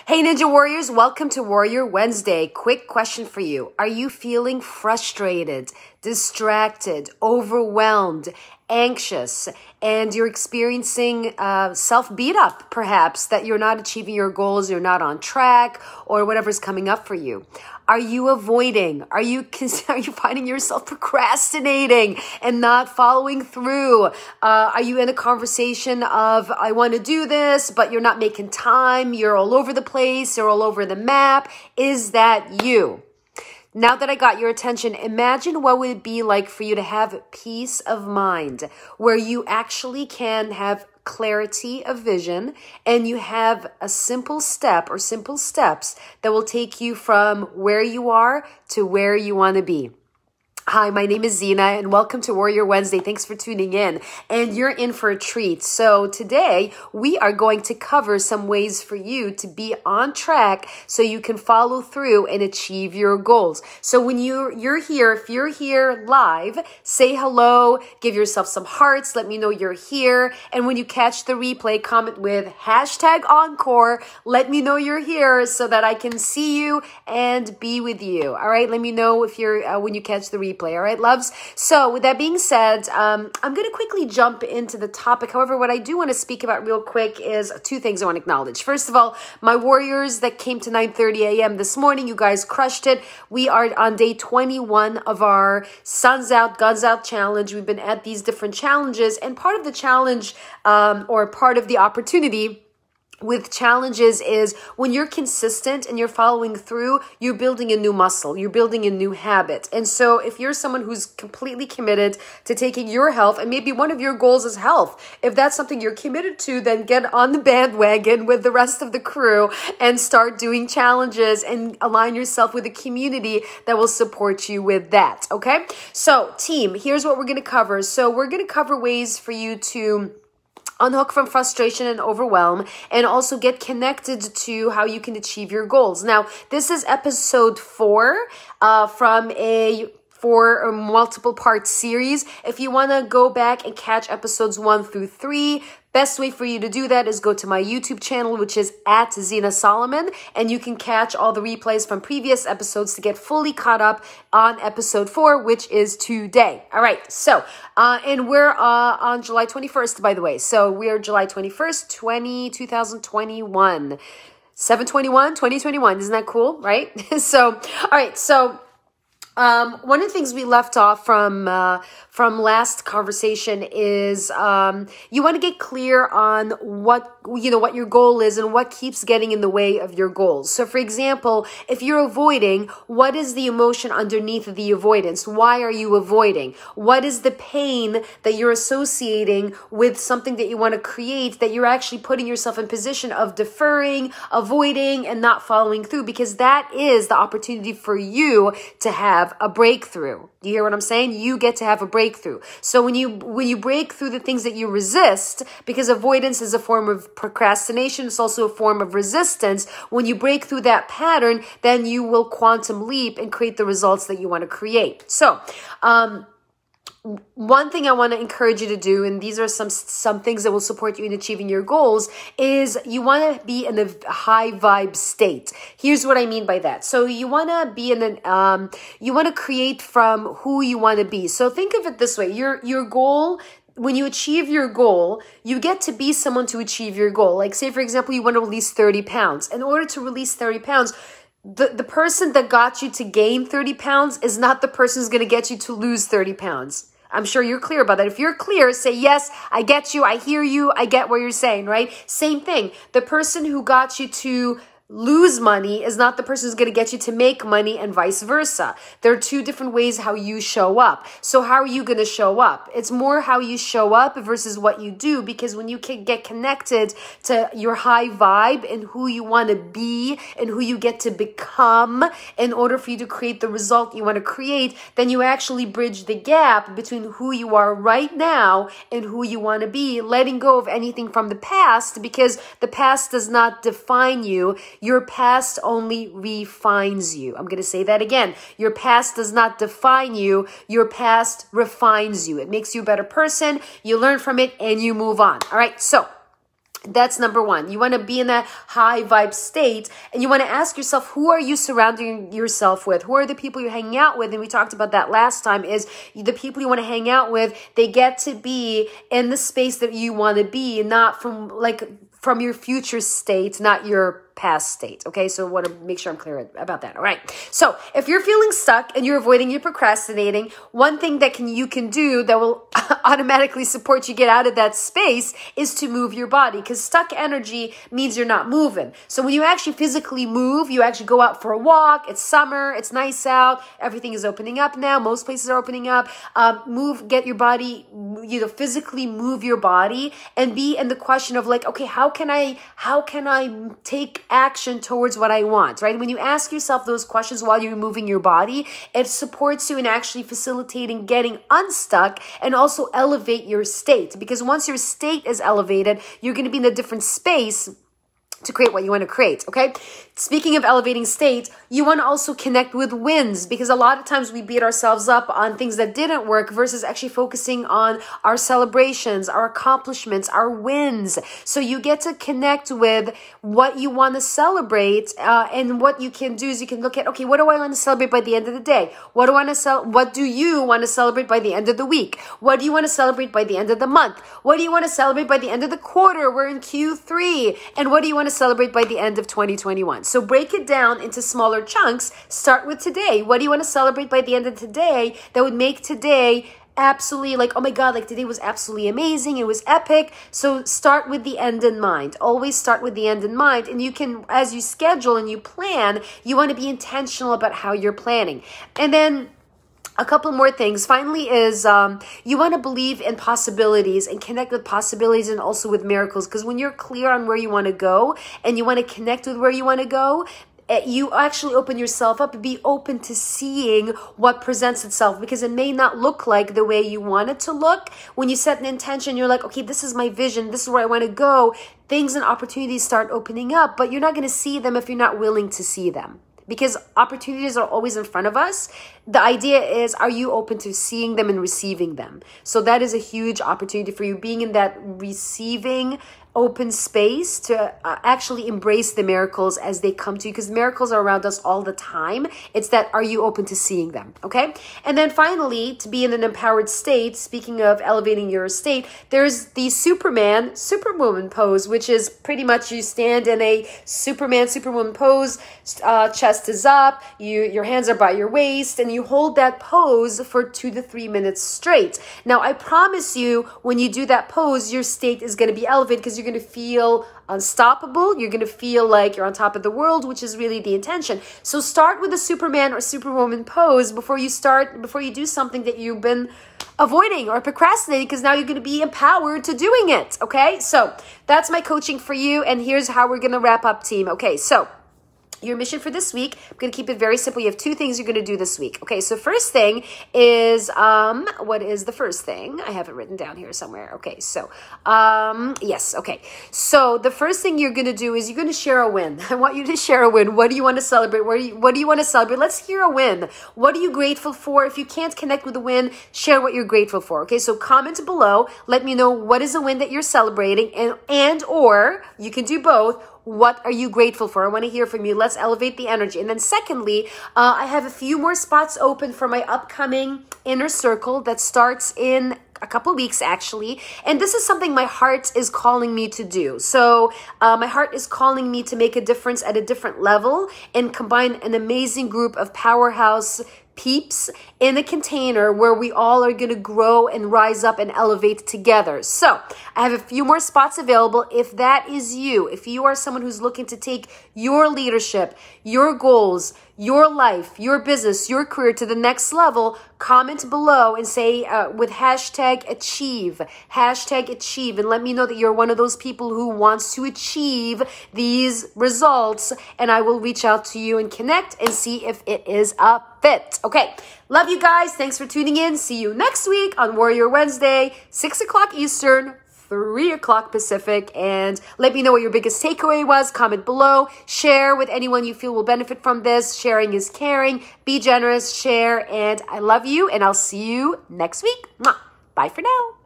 Hey Ninja Warriors, welcome to Warrior Wednesday. Quick question for you. Are you feeling frustrated, distracted, overwhelmed, anxious, and you're experiencing self-beat up perhaps that you're not achieving your goals, you're not on track, or whatever's coming up for you? Are you avoiding? Are you finding yourself procrastinating and not following through? Are you in a conversation of, I want to do this, but you're not making time, you're all over the place, you're all over the map? Is that you? Now that I got your attention, imagine what would it be like for you to have peace of mind, where you actually can have clarity of vision and you have a simple step or simple steps that will take you from where you are to where you want to be. Hi, my name is Zena and welcome to Warrior Wednesday. Thanks for tuning in and you're in for a treat. So today we are going to cover some ways for you to be on track so you can follow through and achieve your goals. So when you're here, if you're here live, say hello, give yourself some hearts, let me know you're here. And when you catch the replay, comment with #encore. Let me know you're here so that I can see you and be with you. All right, let me know if you're when you catch the replay. All right, loves? So with that being said, I'm going to quickly jump into the topic. However, what I do want to speak about real quick is two things I want to acknowledge. First of all, my warriors that came to 9:30 a.m. this morning, you guys crushed it. We are on day 21 of our Suns Out, Guns Out challenge. We've been at these different challenges, and part of the challenge or part of the opportunity with challenges is when you're consistent and you're following through, you're building a new muscle, you're building a new habit. And so if you're someone who's completely committed to taking your health, and maybe one of your goals is health, if that's something you're committed to, then get on the bandwagon with the rest of the crew and start doing challenges and align yourself with a community that will support you with that. Okay? So team, here's what we're going to cover. So we're going to cover ways for you to unhook from frustration and overwhelm, and also get connected to how you can achieve your goals. Now, this is episode 4 from a 4 or multiple part series. If you want to go back and catch episodes 1 through 3, best way for you to do that is go to my YouTube channel, which is @ZenaSolomon, and you can catch all the replays from previous episodes to get fully caught up on episode 4, which is today. All right, so, and we're on July 21st, by the way. So we are July 21st, 2021. 7/21/2021. Isn't that cool, right? So, all right, so one of the things we left off from last conversation is you want to get clear on what your goal is and what keeps getting in the way of your goals. So for example, if you're avoiding, what is the emotion underneath the avoidance? Why are you avoiding? What is the pain that you're associating with something that you want to create that you're actually putting yourself in position of deferring, avoiding, and not following through? Because that is the opportunity for you to have a breakthrough. Do you hear what I'm saying? You get to have a breakthrough. So when you break through the things that you resist, because avoidance is a form of procrastination, it's also a form of resistance. When you break through that pattern, then you will quantum leap and create the results that you want to create. So, one thing I want to encourage you to do, and these are some things that will support you in achieving your goals, is you want to be in a high vibe state. Here's what I mean by that. So you want to be in you want to create from who you want to be. So think of it this way. Your goal, when you achieve your goal, you get to be someone to achieve your goal. Like say, for example, you want to release 30 pounds. In order to release 30 pounds, the person that got you to gain 30 pounds is not the person who's going to get you to lose 30 pounds. I'm sure you're clear about that. If you're clear, say, yes, I get you. I hear you. I get what you're saying, right? Same thing. The person who got you to lose money is not the person who's going to get you to make money, and vice versa. There are two different ways how you show up. So how are you going to show up? It's more how you show up versus what you do, because when you can get connected to your high vibe and who you want to be and who you get to become in order for you to create the result you want to create, then you actually bridge the gap between who you are right now and who you want to be, letting go of anything from the past, because the past does not define you. Your past only refines you. I'm going to say that again. Your past does not define you. Your past refines you. It makes you a better person. You learn from it and you move on. All right. So That's number one. You want to be in that high vibe state, and you want to ask yourself, who are you surrounding yourself with? Who are the people you're hanging out with? And we talked about that last time, is the people you want to hang out with, they get to be in the space that you want to be, not from your future state, not your past state. Okay, so I want to make sure I'm clear about that. All right. So if you're feeling stuck and you're avoiding, you're procrastinating, one thing that you can do that will automatically support you get out of that space is to move your body, because stuck energy means you're not moving. So when you actually physically move, you actually go out for a walk. It's summer. It's nice out. Everything is opening up now. Most places are opening up. Get your body, physically move your body, and be in the question of like, okay, how can I take action towards what I want, right? When you ask yourself those questions while you're moving your body, it supports you in actually facilitating getting unstuck and also elevate your state. Because once your state is elevated, you're going to be in a different space to create what you want to create, okay? Speaking of elevating state, you want to also connect with wins, because a lot of times we beat ourselves up on things that didn't work versus actually focusing on our celebrations, our accomplishments, our wins. So you get to connect with what you want to celebrate, and what you can do is you can look at, okay, what do I want to celebrate by the end of the day? What do you want to celebrate by the end of the week? What do you want to celebrate by the end of the month? What do you want to celebrate by the end of the quarter? We're in Q3. And what do you want to celebrate by the end of 2021? So break it down into smaller chunks. Start with today. What do you want to celebrate by the end of today that would make today absolutely like, oh my God, like today was absolutely amazing. It was epic. So start with the end in mind. Always start with the end in mind. And you can, as you schedule and you plan, you want to be intentional about how you're planning. And then a couple more things. Finally is you want to believe in possibilities and connect with possibilities and also with miracles. Because when you're clear on where you want to go and you want to connect with where you want to go, you actually open yourself up and be open to seeing what presents itself, because it may not look like the way you want it to look. When you set an intention, you're like, okay, this is my vision. This is where I want to go. Things and opportunities start opening up, but you're not going to see them if you're not willing to see them. Because opportunities are always in front of us. The idea is, are you open to seeing them and receiving them? So that is a huge opportunity for you, being in that receiving open space to actually embrace the miracles as they come to you, because miracles are around us all the time. It's that, are you open to seeing them? Okay. And then finally, to be in an empowered state, speaking of elevating your state, there's the Superwoman pose, which is pretty much you stand in a Superwoman pose, chest is up, your hands are by your waist, and you hold that pose for 2 to 3 minutes straight. Now, I promise you, when you do that pose, your state is going to be elevated, because you're going to feel unstoppable. You're going to feel like you're on top of the world, which is really the intention. So start with a Superman or Superwoman pose before you do something that you've been avoiding or procrastinating, because now you're going to be empowered to doing it. Okay. So that's my coaching for you. And here's how we're going to wrap up, team. Okay. So your mission for this week, I'm going to keep it very simple. You have 2 things you're going to do this week. Okay, so first thing is, what is the first thing? I have it written down here somewhere. Okay, so, yes, okay. So the first thing you're going to do is you're going to share a win. I want you to share a win. What do you want to celebrate? What do you want to celebrate? Let's hear a win. What are you grateful for? If you can't connect with a win, share what you're grateful for. Okay, so comment below. Let me know what is a win that you're celebrating, and or you can do both. What are you grateful for? I want to hear from you. Let's elevate the energy. And then secondly, I have a few more spots open for my upcoming Inner Circle that starts in a couple of weeks, actually. And this is something my heart is calling me to do. So my heart is calling me to make a difference at a different level and combine an amazing group of powerhouse peeps in a container where we all are going to grow and rise up and elevate together. So I have a few more spots available. If that is you, if you are someone who's looking to take your leadership, your goals, your life, your business, your career to the next level, comment below and say with #achieve, #achieve, and let me know that you're one of those people who wants to achieve these results, and I will reach out to you and connect and see if it is a fit. Okay, love you guys. Thanks for tuning in. See you next week on Warrior Wednesday, 6 o'clock Eastern, 3 o'clock Pacific, and let me know what your biggest takeaway was. Comment below. Share with anyone you feel will benefit from this. Sharing is caring. Be generous, share, and I love you, and I'll see you next week. Mwah. Bye for now.